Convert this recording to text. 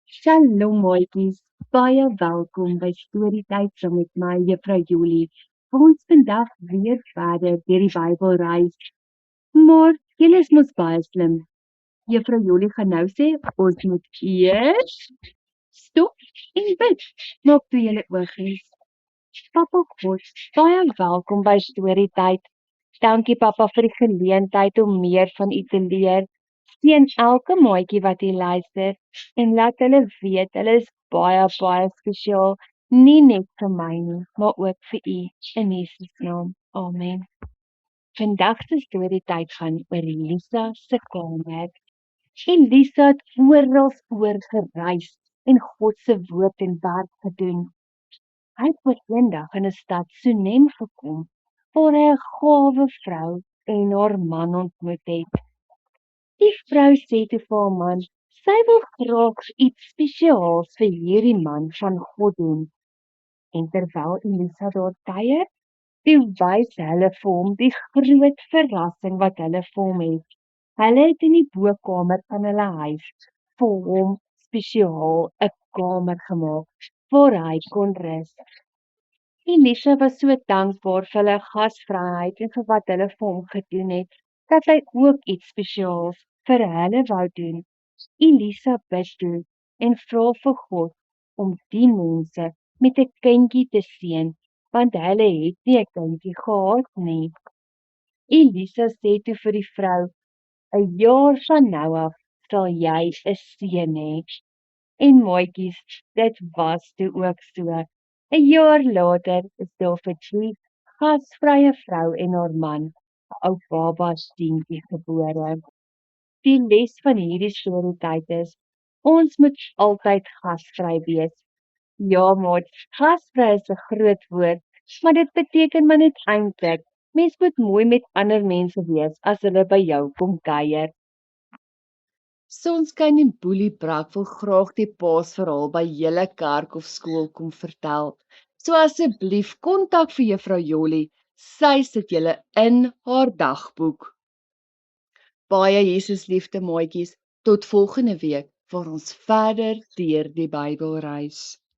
Shalom maatjies, baie welkom by Storytyd saam met my Juffrou Julie. Ons vandag weer verder deur die Bybel reis, maar julle is mos baie slim. Juffrou Julie gaan nou sê, ons moet eers stop en bid. Maak toe julle oogies. Papa God, baie welkom by Storytyd. Dankie Papa vir die geleentheid om meer van u te leer. Seën elke maatjie wat hier luister en laat hulle weet hulle is baie spesiaal, nie net vir my nie, maar ook vir u in Jesus naam. Amen. Vandag se Storytyd gaan oor Elisa se kamer. Elisa het oor gereis en God se woord en werk gedoen. Hy het eendag in 'n stad Sunem gekom, waar hy 'n gawe vrou en haar man ontmoet het. Die vrou sê toe vir haar man, sy wil graag iets spesiaals vir hierdie man van God doen. En terwyl Elisa daar kuier, toe wys hulle vir hom die groot verrassing wat hulle vir hom het. Hulle het in die bokkamer van hulle huis vir hom spesiaal 'n kamer gemaak waar hy kon rus. Elisa was so dankbaar vir hulle gasvryheid en vir wat hulle vir hom gedoen het, dat hy ook iets spesiaals vir hulle wou doen. Elisa bid toe en vra vir God om die mense met 'n kindjie te seën, want hulle het nie 'n kindjie gehad nie. Elisa sê toe vir die vrou, 'n jaar van nou af sal jy 'n seun hê. En maatjies, dit was toe ook so. 'n jaar later is daar vir die gasvrye vrou en haar man 'n ou baba seentjie gebore. Die les van hierdie storytyd is, ons moet altyd gasvry wees. Ja, maat, gasvry is 'n groot woord, maar dit beteken maar net eintlik, mens moet mooi met ander mense wees as hulle by jou kom kuier. Sonskyn en Boelie Brak wil graag die Paasverhaal by julle kerk of skool kom vertel. So asseblief kontak vir Juffrou Jolie. Sy sit julle in haar dagboek. Baie Jesus liefde maatjies. Tot volgende week waar ons verder deur die Bybel reis.